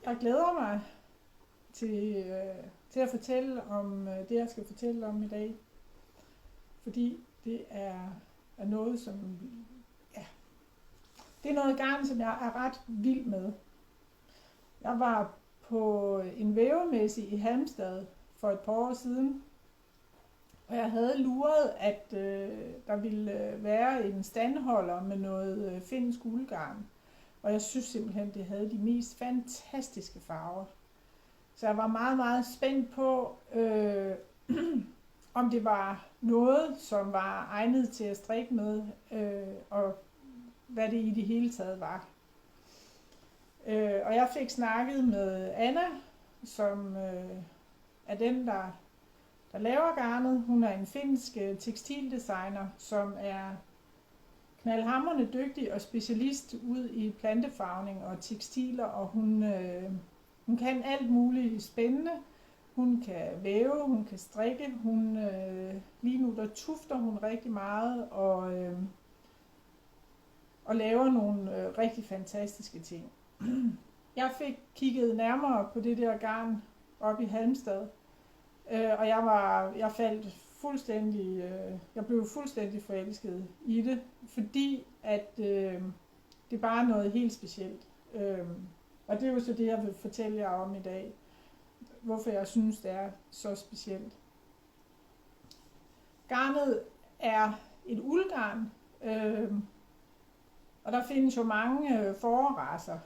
Jeg glæder mig til at fortælle om det, jeg skal fortælle om i dag. Fordi det er noget, det er noget garn, som jeg er ret vild med. Jeg var på en vævemesse i Halmstad for et par år siden, og jeg havde luret, at der ville være en standholder med noget finsk uldgarn. Og jeg synes simpelthen, det havde de mest fantastiske farver. Så jeg var meget, meget spændt på, om det var noget, som var egnet til at strikke med, og hvad det i det hele taget var. Og jeg fik snakket med Anna, som er den, der laver garnet. Hun er en finsk tekstildesigner, som er knaldhamrende dygtig og specialist ud i plantefarvning og tekstiler, og hun kan alt muligt spændende. Hun kan væve, hun kan strikke, lige nu der tufter hun rigtig meget og laver nogle rigtig fantastiske ting. Jeg fik kigget nærmere på det der garn op i Halmstad, og jeg blev fuldstændig forelsket i det, fordi at det bare er noget helt specielt. Og det er jo så det, jeg vil fortælle jer om i dag. Hvorfor jeg synes, det er så specielt. Garnet er et uldgarn, og der findes jo mange fåreracer.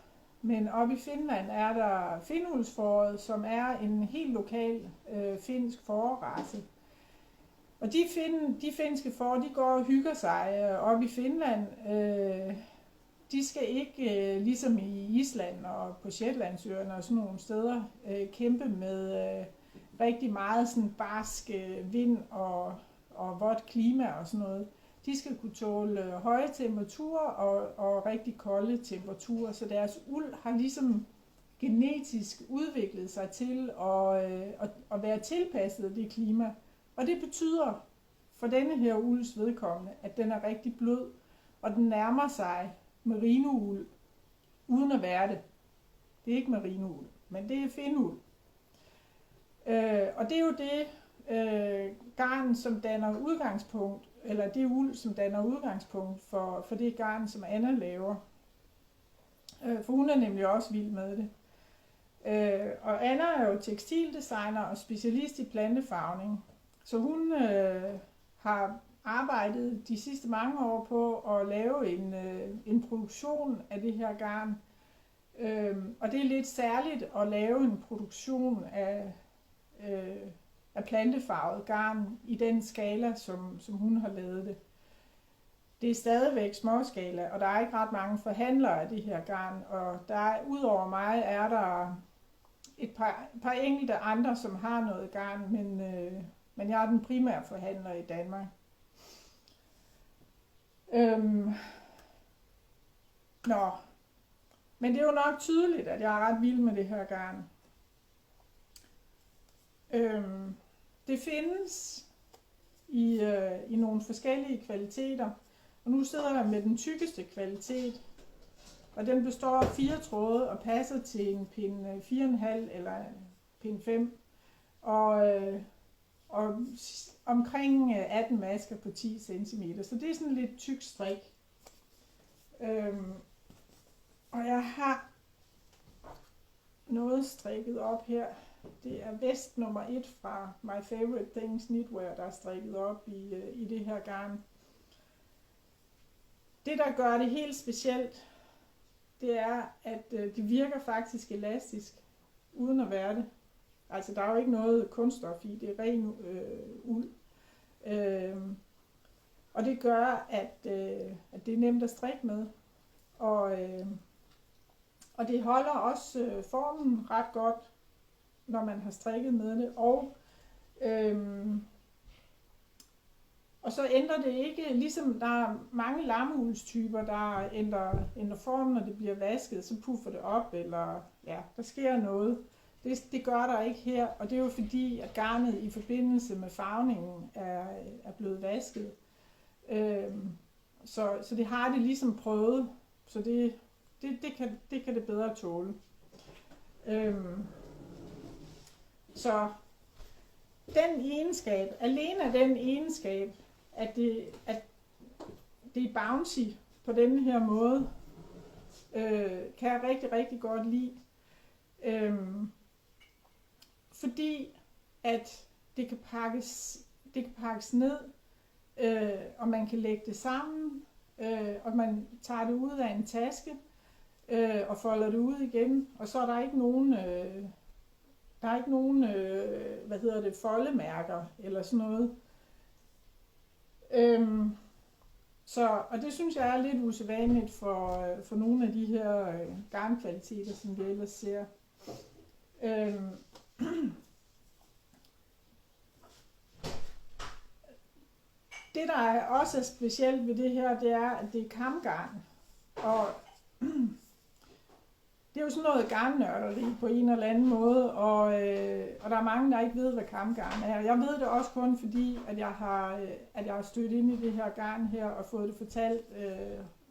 Men oppe i Finland er der finuldsfåret, som er en helt lokal finsk fårerace. Og de finske får, de går og hygger sig oppe i Finland. De skal ikke, ligesom i Island og på Shetlandsøerne og sådan nogle steder, kæmpe med rigtig meget sådan barsk vind og vådt klima og sådan noget. De skal kunne tåle høje temperaturer og rigtig kolde temperaturer, så deres uld har ligesom genetisk udviklet sig til at være tilpasset det klima. Og det betyder for denne her ulds vedkommende, at den er rigtig blød, og den nærmer sig merinould, uden at være det. Det er ikke merinould, men det er finuld. Og det er jo det garn, som danner udgangspunkt, eller det uld, som danner udgangspunkt for det garn, som Anna laver. For hun er nemlig også vild med det. Og Anna er jo tekstildesigner og specialist i plantefarvning, så hun har arbejdet de sidste mange år på at lave en produktion af det her garn. Og det er lidt særligt at lave en produktion af plantefarvet garn i den skala, som hun har lavet det. Det er stadigvæk småskala, og der er ikke ret mange forhandlere af det her garn. Og udover mig er der et par enkelte andre, som har noget garn, men jeg er den primære forhandler i Danmark. Men det er jo nok tydeligt, at jeg er ret vild med det her garn. Det findes i nogle forskellige kvaliteter, og nu sidder jeg med den tykkeste kvalitet, og den består af 4 tråde og passer til en pind 4,5 eller pind 5, og omkring 18 masker på 10 cm, så det er sådan lidt tyk strik. Og jeg har noget strikket op her. Det er vest nummer 1 fra My Favorite Things Knitwear, der er strikket op i det her garn. Det, der gør det helt specielt, det er, at det virker faktisk elastisk, uden at være det. Altså, der er jo ikke noget kunststof i, det er ren uld. Og det gør, at det er nemt at strikke med. Og det holder også formen ret godt, når man har strikket med det. Og så ændrer det ikke, ligesom der er mange lammeuldystyper, der ændrer formen, når det bliver vasket, så puffer det op, eller ja, der sker noget. Det gør der ikke her, og det er jo fordi, at garnet i forbindelse med farvningen er blevet vasket. Så det har det ligesom prøvet, så det kan det bedre tåle. Øhm, så den egenskab, alene af den egenskab, at det er bouncy på den her måde, kan jeg rigtig, rigtig godt lide. Fordi at det kan pakkes ned, og man kan lægge det sammen, og man tager det ud af en taske, og folder det ud igen, og så er der ikke nogen, foldemærker eller sådan noget. Og det synes jeg er lidt usædvanligt for nogle af de her garnkvaliteter, som vi ellers ser. Det, der også er specielt ved det her, det er, at det er kamgarn. Og det er jo sådan noget garnnørderi på en eller anden måde, og der er mange, der ikke ved, hvad kamgarn er. Jeg ved det også kun fordi, at jeg har stødt ind i det her garn her og fået det fortalt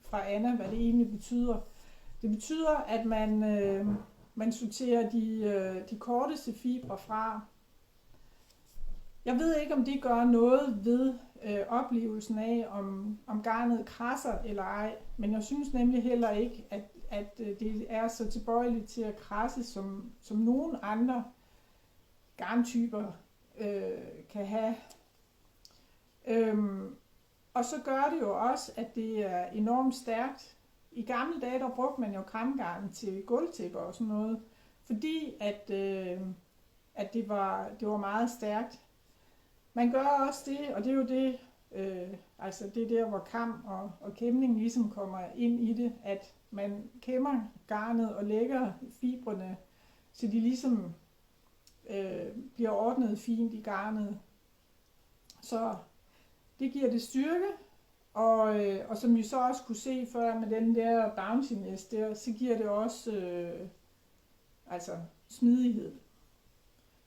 fra Anna, hvad det egentlig betyder. Det betyder, at man sorterer de korteste fibre fra. Jeg ved ikke, om det gør noget ved oplevelsen af, om garnet krasser eller ej, men jeg synes nemlig heller ikke, at det er så tilbøjeligt til at krasse, som nogle andre garntyper kan have. Og så gør det jo også, at det er enormt stærkt. I gamle dage, der brugte man jo kramgarn til gulvtæpper og sådan noget, fordi at det var meget stærkt. Man gør også det, og det er jo det, det er der, hvor kam og kæmning ligesom kommer ind i det, at man kæmmer garnet og lægger fibrene, så de ligesom bliver ordnet fint i garnet. Så det giver det styrke, og som vi så også kunne se før med den der bounciness der, så giver det også smidighed.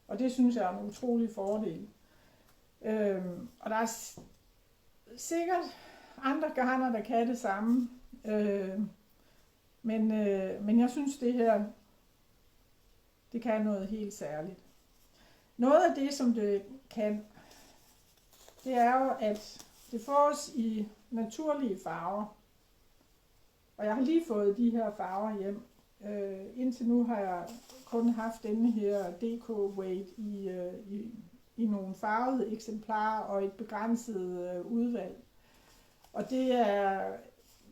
Og det synes jeg er en utrolig fordel. Og der er sikkert andre garner, der kan det samme. Men jeg synes, det her, det kan noget helt særligt. Noget af det, som det kan, det er jo, at det fås i naturlige farver. Og jeg har lige fået de her farver hjem. Indtil nu har jeg kun haft denne her DK Weight i nogle farvede eksemplarer og et begrænset udvalg. Og det er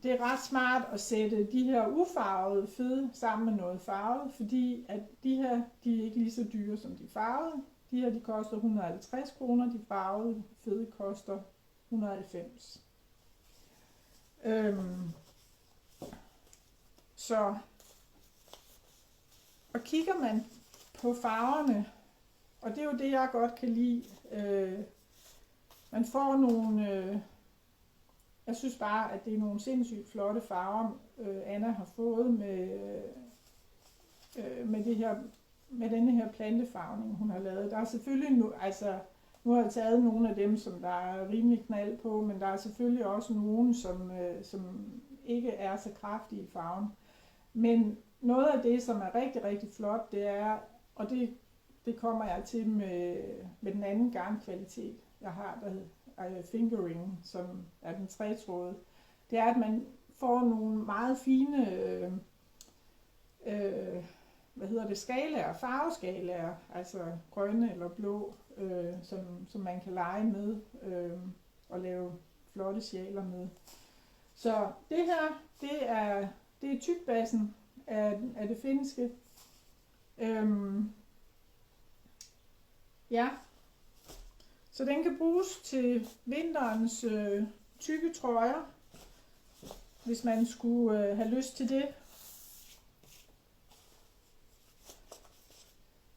ret smart at sætte de her ufarvede fede sammen med noget farvet, fordi at de her, de er ikke lige så dyre som de farvede. De her, de koster 150 kroner, de farvede fede koster 190. Og kigger man på farverne, og det er jo det, jeg godt kan lide. Man får nogle... jeg synes bare, at det er nogle sindssygt flotte farver, Anna har fået med denne her plantefarvning, hun har lavet. Der er selvfølgelig nu har jeg taget nogle af dem, som der er rimelig knald på, men der er selvfølgelig også nogle, som ikke er så kraftige i farven. Men noget af det, som er rigtig, rigtig flot, det er, og det kommer jeg til med den anden garnkvalitet, jeg har, der hedder fingering, som er den trætråde, det er, at man får nogle meget fine skalaer, farveskalaer, altså grønne eller blå, som man kan lege med og lave flotte sjaler med. Så det her, det er tykbassen af det finske. Ja, så den kan bruges til vinterens tykke trøjer, hvis man skulle have lyst til det.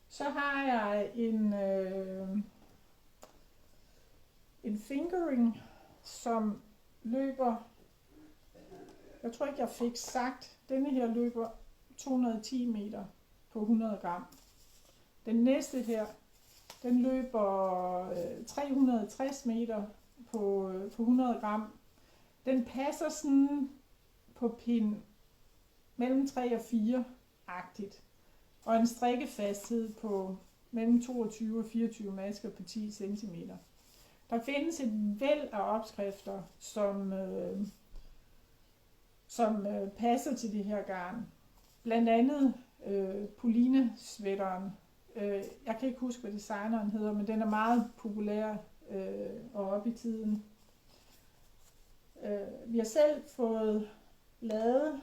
Så har jeg en fingering, som løber, jeg tror ikke jeg fik sagt, denne her løber 210 meter på 100 gram. Den næste her, den løber 360 meter på 100 gram. Den passer sådan på pin mellem 3 og 4-agtigt. og en strikkefasthed på mellem 22 og 24 masker på 10 cm. Der findes et væld af opskrifter, som passer til det her garn. Blandt andet Pauline-sweateren. Jeg kan ikke huske, hvad designeren hedder, men den er meget populær og op i tiden. Vi har selv fået lavet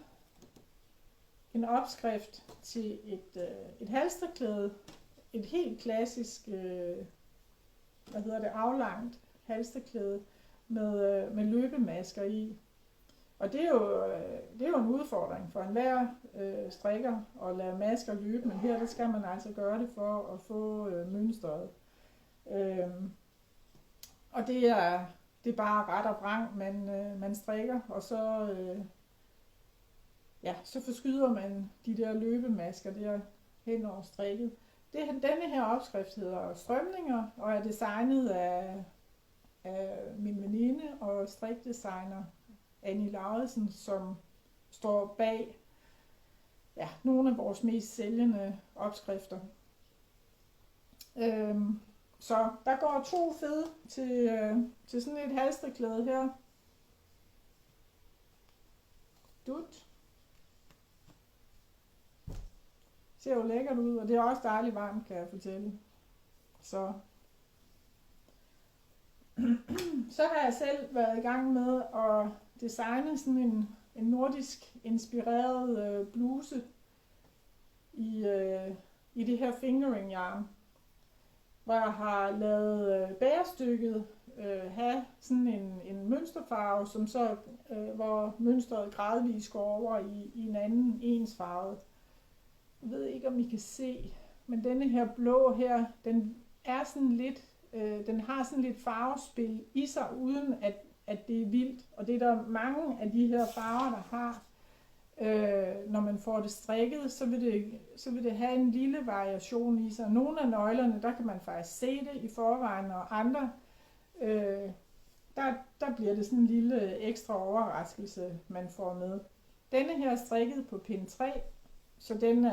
en opskrift til et halstørklæde. Et helt klassisk aflangt halstørklæde med løbemasker i. Og det er jo en udfordring for enhver strikker at lade masker løbe, men her der skal man altså gøre det for at få mønstret. Og det er bare ret og vrang, man strikker, og så forskyder man de der løbemasker der hen over strikket. Denne her opskrift hedder Strømninger og er designet af min veninde og strikdesigner Annie Lauritsen, som står bag nogle af vores mest sælgende opskrifter. Så der går 2 fed til sådan et halstørklæde her. Dut. Ser jo lækkert ud, og det er også dejligt varmt, kan jeg fortælle. Så har jeg selv været i gang med at designe sådan en nordisk inspireret bluse i det her fingering yarn, hvor jeg har lavet bærestykket have sådan en mønsterfarve, som så hvor mønstret gradvist går over i en anden ensfarve. Jeg ved ikke, om I kan se, men denne her blå her, den er sådan lidt, den har sådan lidt farvespil i sig, uden at det er vildt. Og det er der mange af de her farver, der har. Når man får det strikket, så vil det have en lille variation i sig. Nogle af nøglerne, der kan man faktisk se det i forvejen, og andre, der bliver det sådan en lille ekstra overraskelse, man får med. Denne her er strikket på pind 3, så den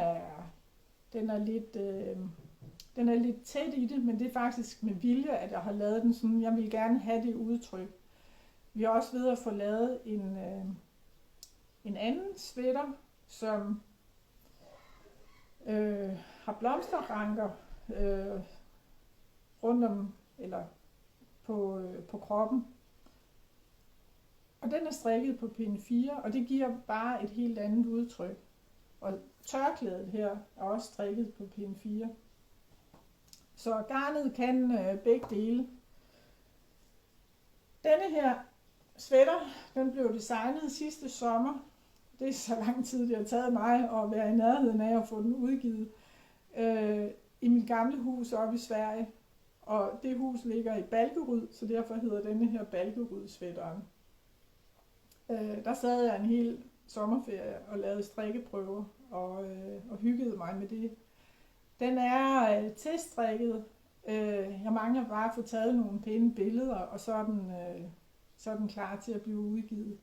er lidt tæt i det, men det er faktisk med vilje, at jeg har lavet den sådan. Jeg vil gerne have det udtryk. Vi er også ved at få lavet en anden sweater, som har blomsterranker rundt om, eller på kroppen. Og den er strikket på pind 4, og det giver bare et helt andet udtryk. Og tørklædet her er også strikket på pind 4. Så garnet kan begge dele. Denne her sweater, den blev designet sidste sommer. Det er så lang tid, det har taget mig at være i nærheden af at få den udgivet i mit gamle hus oppe i Sverige. Og det hus ligger i Balkeryd, så derfor hedder denne her Balkeryd-sweateren. Der sad jeg en hel sommerferie og lavede strikkeprøver og hyggede mig med det. Den er tilstrikket. Jeg mangler bare at få taget nogle pæne billeder, og så er den klar til at blive udgivet.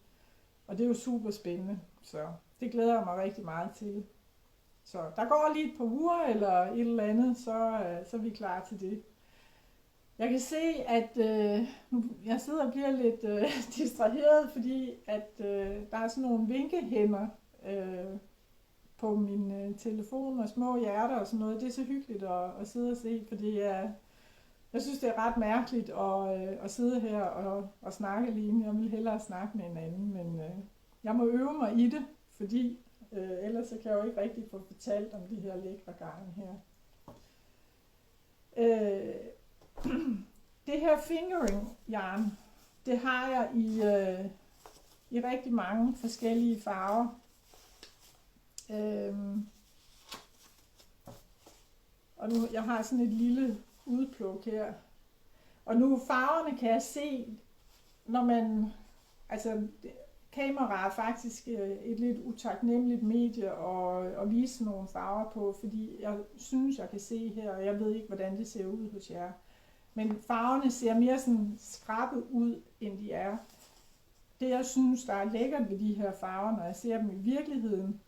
Og det er jo super spændende, så det glæder jeg mig rigtig meget til. Så der går lige et par uger eller et eller andet, så er vi klar til det. Jeg kan se, at nu jeg sidder og bliver lidt distraheret, fordi at der er sådan nogle vinkehænder på min telefon og små hjerter og sådan noget. Det er så hyggeligt at sidde og se, fordi jeg synes, det er ret mærkeligt at sidde her og snakke alene. Jeg vil hellere snakke med en anden, men jeg må øve mig i det, fordi ellers så kan jeg jo ikke rigtig få fortalt om de her lækre garn her. Det her fingering yarn, det har jeg i rigtig mange forskellige farver. Og nu, jeg har sådan et lille udpluk her. Og nu farverne kan jeg se, når man, altså kamera er faktisk et lidt utaknemmeligt medie at vise nogle farver på, fordi jeg synes, jeg kan se her, og jeg ved ikke, hvordan det ser ud hos jer. Men farverne ser mere sådan skrappe ud, end de er. Det, jeg synes, der er lækkert ved de her farver, når jeg ser dem i virkeligheden,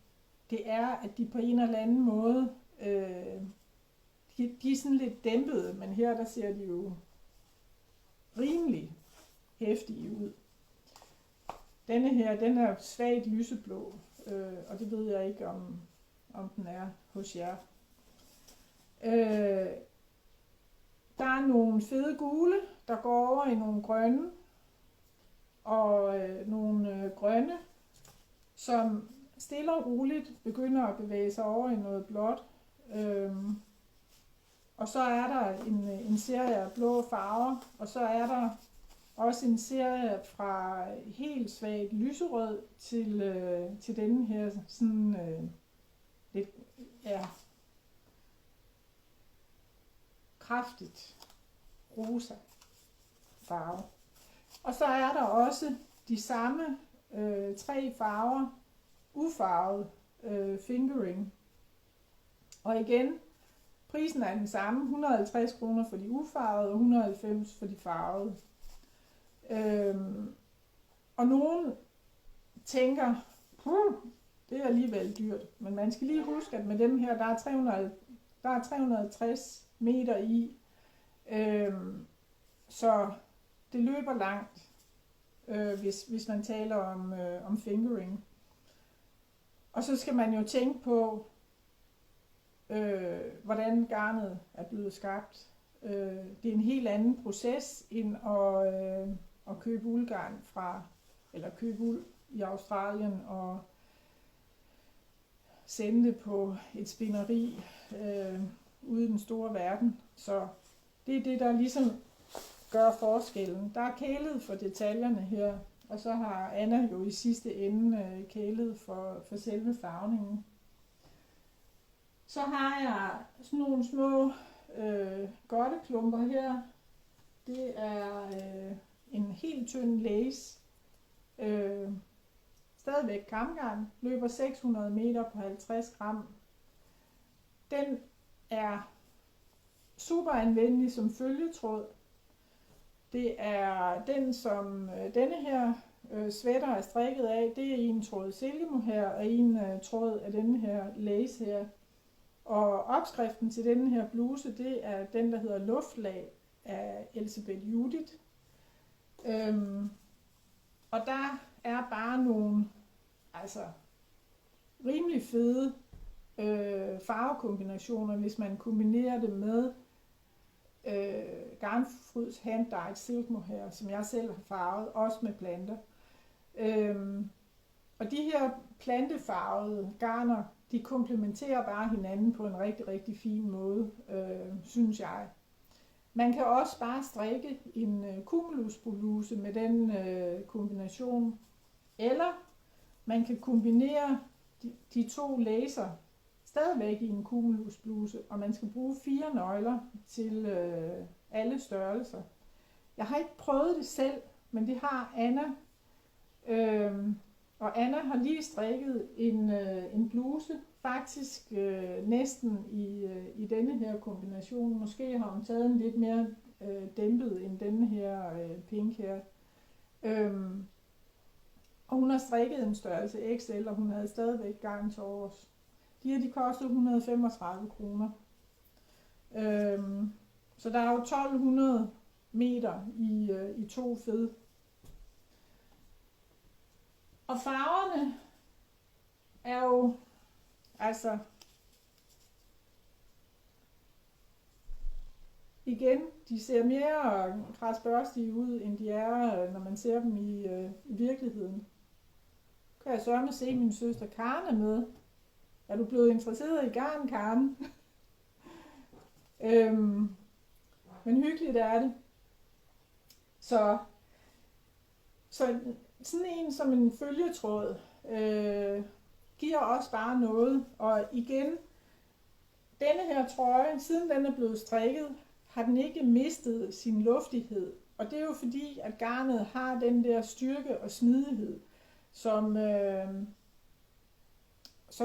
det er, at de på en eller anden måde de er sådan lidt dæmpede, men her der ser de jo rimelig hæftige ud. Denne her, den er svagt lyseblå, og det ved jeg ikke, om den er hos jer. Der er nogle fede gule, der går over i nogle grønne, og nogle grønne, som stille og roligt begynder at bevæge sig over i noget blåt. Og så er der en serie af blå farver, og så er der også en serie fra helt svagt lyserød til denne her sådan lidt kraftigt rosa farve. Og så er der også de samme 3 farver ufarvet fingering. Og igen, prisen er den samme, 150 kroner for de ufarvede og 190 for de farvede. Og nogen tænker, det er alligevel dyrt, men man skal lige huske, at med dem her, der er 360 meter i, så det løber langt, hvis man taler om fingering. Og så skal man jo tænke på, hvordan garnet er blevet skabt. Det er en helt anden proces end at købe uldgarn eller købe uld i Australien og sende det på et spinneri ude i den store verden. Så det er det, der ligesom gør forskellen. Der er kælet for detaljerne her, og så har Anna jo i sidste ende kælet for selve farvningen. Så har jeg sådan nogle små godteklumper her. Det er en helt tynd lace. Stadigvæk kamgarn. Løber 600 meter på 50 gram. Den er super anvendelig som følgetråd. Det er den, som denne her sweater er strikket af. Det er en tråd silkemohair og en tråd af denne her lace her. Og opskriften til denne her bluse, det er den, der hedder Luftlag af Elsebeth Judith. Og der er bare nogle rimelig fede farvekombinationer, hvis man kombinerer det med Garnfryds Hand-Dyed Silk Mohair, som jeg selv har farvet, også med planter. Og de her plantefarvede garner, de komplementerer bare hinanden på en rigtig, rigtig fin måde, synes jeg. Man kan også bare strikke en cumulusbluse med den kombination, eller man kan kombinere de 2 laser stadigvæk i en cumulusbluse, og man skal bruge 4 nøgler til alle størrelser. Jeg har ikke prøvet det selv, men det har Anna. Og Anna har lige strikket en bluse, faktisk næsten i denne her kombination. Måske har hun taget en lidt mere dæmpet end denne her pink her. Og hun har strikket en størrelse XL, og hun havde stadigvæk garn til overs. De kostede 135 kroner. Så der er jo 1200 meter i 2 fed. Og farverne er jo igen, de ser mere krasbørstige ud, end de er, når man ser dem i virkeligheden. Kan jeg sørge med at se min søster Karen med. Er du blevet interesseret i garn, Karen? Men hyggeligt er det. Så sådan en som en følgetråd giver også bare noget. Og igen, denne her trøje, siden den er blevet strikket, har den ikke mistet sin luftighed. Og det er jo fordi, at garnet har den der styrke og smidighed, som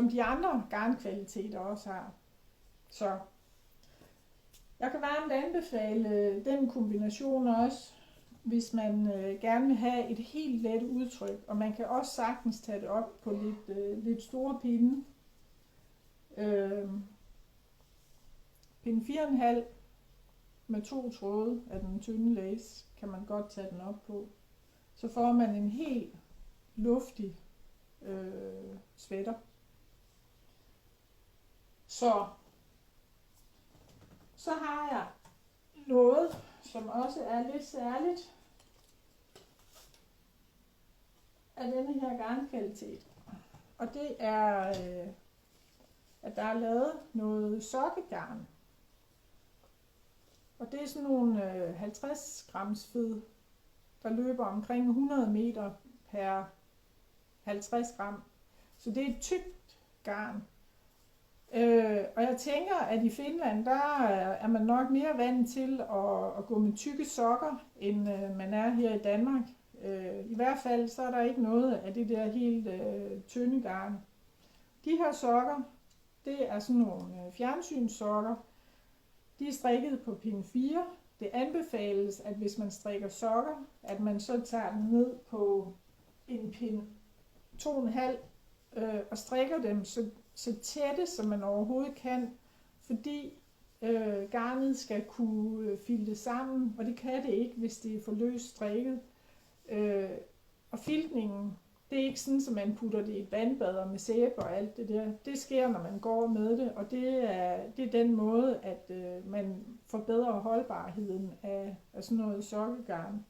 de andre garnkvaliteter også har. Så jeg kan varmt anbefale den kombination også, hvis man gerne vil have et helt let udtryk. Og man kan også sagtens tage det op på lidt store pinde. pin 4,5 med 2 tråde af den tynde lace, kan man godt tage den op på. Så får man en helt luftig sweater. Så har jeg noget, som også er lidt særligt af denne her garnkvalitet. Og det er, at der er lavet noget sokkegarn. Og det er sådan nogle 50 grams fed, der løber omkring 100 meter per 50 gram. Så det er et tykt garn. Og jeg tænker, at i Finland, der er man nok mere vant til at gå med tykke sokker, end man er her i Danmark. I hvert fald så er der ikke noget af det der helt tynde garn. De her sokker, det er sådan nogle fjernsynssokker. De er strikket på pin 4. Det anbefales, at hvis man strikker sokker, at man så tager den ned på en pin 2,5 og strikker dem så tætte, som man overhovedet kan, fordi garnet skal kunne filte sammen, og det kan det ikke, hvis det er for løst strikket. Og filtningen, det er ikke sådan, at man putter det i et vandbad med sæbe og alt det der. Det sker, når man går med det, og det er den måde, at man forbedrer holdbarheden af sådan noget sokkegarn.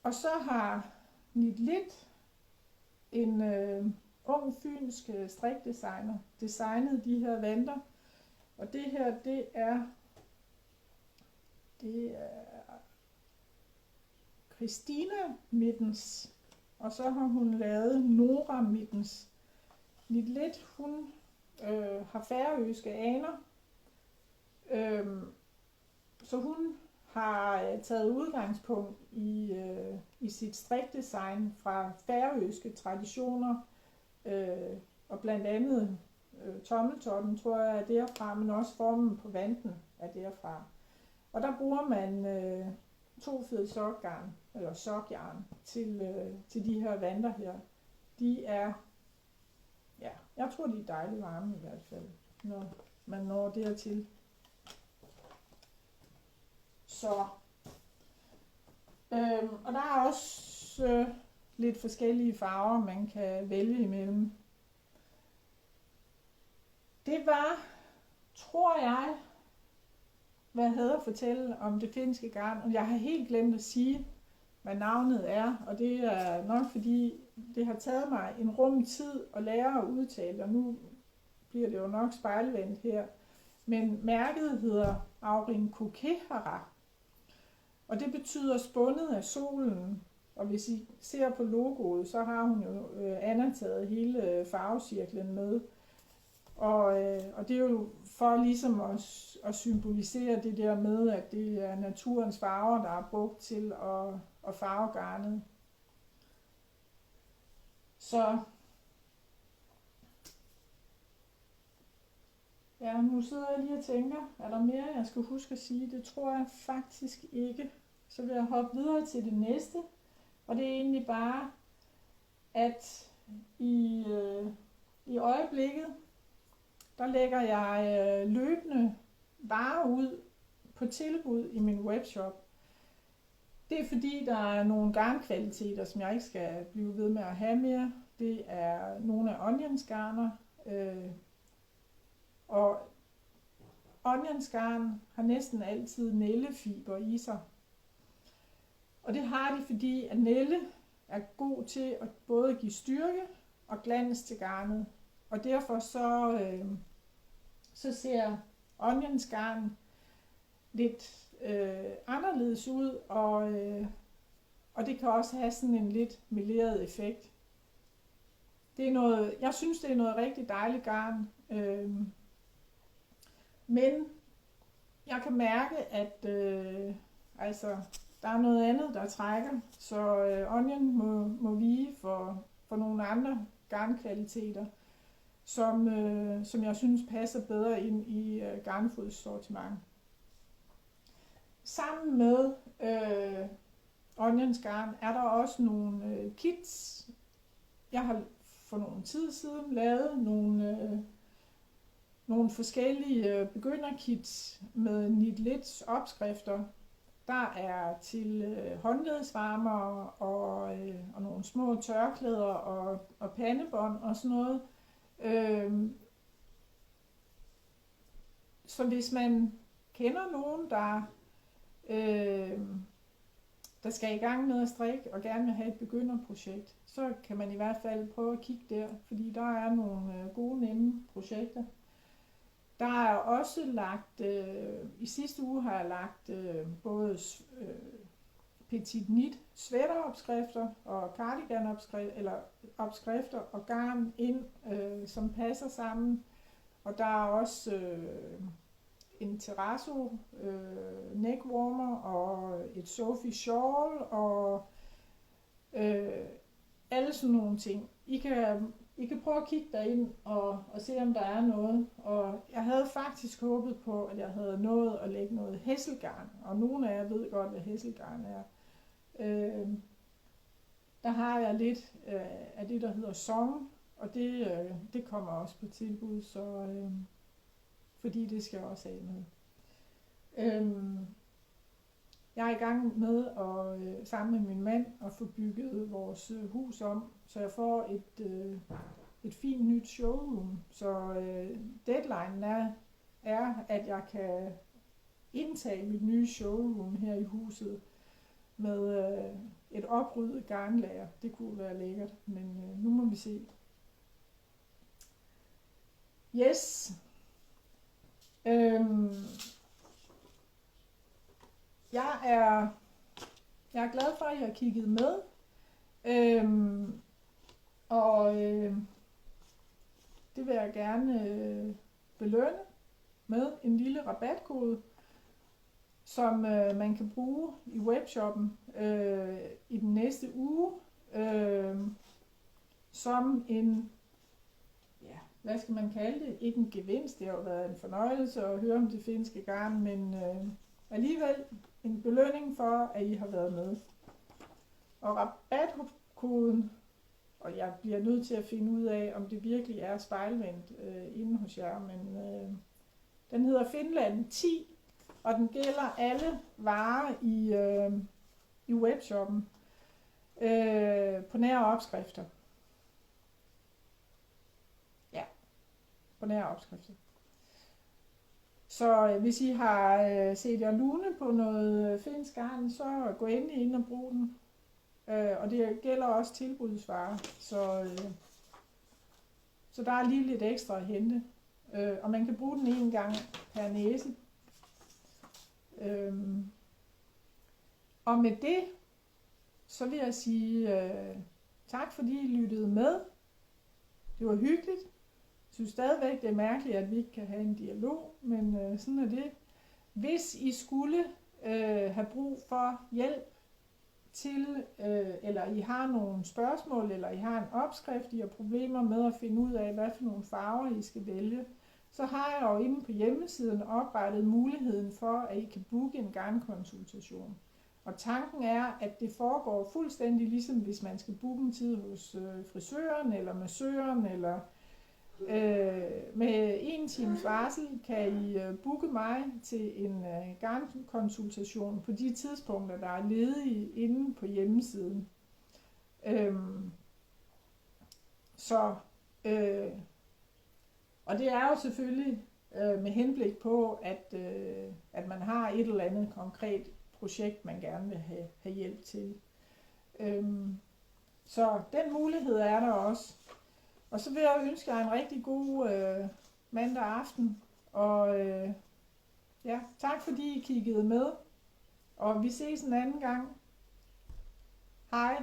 Og så har Knitlit, en ung fynsk strikdesigner, designet de her vanter. Og det her, det er Christina Mittens, og så har hun lavet Nora Mittens. Knitlit, hun har færøske aner, så hun har taget udgangspunkt i sit strikdesign fra færøske traditioner, og blandt andet tommeltotten, tror jeg, er derfra, men også formen på vanten er derfra. Og der bruger man 2 fed sokgarn, eller sokjarn, til de her vanter her. De er, ja, jeg tror de er dejligt varme i hvert fald, når man når dertil. Så, og der er også lidt forskellige farver, man kan vælge imellem. Det var, tror jeg, hvad jeg havde at fortælle om det finske garn, og jeg har helt glemt at sige, hvad navnet er, og det er nok fordi, det har taget mig en rum tid at lære at udtale, og nu bliver det jo nok spejlvendt her. Men mærket hedder Aurinkokehara, og det betyder spundet af solen, og hvis I ser på logoet, så har hun jo antaget hele farvecirklen med. Og det er jo for ligesom at symbolisere det der med, at det er naturens farver, der er brugt til at farve garnet. Så ja, nu sidder jeg lige og tænker, er der mere, jeg skal huske at sige? Det tror jeg faktisk ikke. Så vil jeg hoppe videre til det næste, og det er egentlig bare, at i øjeblikket, der lægger jeg løbende varer ud på tilbud i min webshop. Det er fordi, der er nogle garnkvaliteter, som jeg ikke skal blive ved med at have mere. Det er nogle af onionsgarner, og onionsgarn har næsten altid nællefiber i sig. Og det har de, fordi at nælde er god til at både give styrke og glans til garnet. Og derfor så ser onionsgarn lidt anderledes ud, og det kan også have sådan en lidt meleret effekt. Det er noget, jeg synes, det er noget rigtig dejligt garn, men jeg kan mærke, at der er noget andet, der trækker, så onion må vige for nogle andre garnkvaliteter, som jeg synes passer bedre ind i Garnfods sortiment. Sammen med onionsgarn er der også nogle kits. Jeg har for nogle tid siden lavet nogle forskellige begynderkits med Nitlits opskrifter. Der er til håndledsvarmer og nogle små tørklæder og pandebånd og sådan noget. Så hvis man kender nogen, der skal i gang med at strikke og gerne vil have et begynderprojekt, så kan man i hvert fald prøve at kigge der, fordi der er nogle gode, nemme projekter. Der er også lagt, i sidste uge har jeg lagt både petit knit sweateropskrifter og cardiganopskrifter og garn ind, som passer sammen. Og der er også en terrazzo neckwarmer og et Sophie shawl og alle sådan nogle ting. I kan prøve at kigge derind og se, om der er noget. Og jeg havde faktisk håbet på, at jeg havde nået at lægge noget hæsselgarn. Og nogle af jer ved godt, hvad hæsselgarn er. Der har jeg lidt af det, der hedder song. Og det kommer også på tilbud, så, fordi det skal jeg også af med. Jeg er i gang med at sammen med min mand at få bygget vores hus om, så jeg får et fint nyt showroom. Så deadline er, at jeg kan indtage mit nye showroom her i huset med et opryddet garnlager. Det kunne være lækkert, men nu må vi se. Yes. Jeg er glad for, at I har kigget med. Det vil jeg gerne belønne med en lille rabatkode, som man kan bruge i webshoppen i den næste uge, som en, ja, hvad skal man kalde det? Ikke en gevinst, det har jo været en fornøjelse at høre om det finske garn, men alligevel en belønning for, at I har været med. Og rabatkoden, og jeg bliver nødt til at finde ud af, om det virkelig er spejlvendt inde hos jer, men den hedder Finland 10, og den gælder alle varer i webshoppen på nære opskrifter. Ja, på nære opskrifter. Så hvis I har set jer lune på noget finsk garn, så gå endelig ind og brug den. Og det gælder også tilbudsvarer, så der er lige lidt ekstra at hente. Og man kan bruge den en gang per næse. Og med det, så vil jeg sige tak, fordi I lyttede med. Det var hyggeligt. Jeg synes stadigvæk, det er mærkeligt, at vi ikke kan have en dialog, men sådan er det. Hvis I skulle have brug for hjælp til, eller I har nogle spørgsmål, eller I har en opskrift, I har problemer med at finde ud af, hvad for nogle farver I skal vælge, så har jeg jo inde på hjemmesiden oprettet muligheden for, at I kan booke en garnkonsultation. Og tanken er, at det foregår fuldstændig ligesom hvis man skal booke en tid hos frisøren eller massøren, eller med 1 times varsel kan I booke mig til en garnkonsultation på de tidspunkter, der er ledige inde på hjemmesiden. Og det er jo selvfølgelig med henblik på, at man har et eller andet konkret projekt, man gerne vil have hjælp til. Så den mulighed er der også. Og så vil jeg ønske jer en rigtig god mandag aften. Og ja, tak fordi I kiggede med. Og vi ses en anden gang. Hej.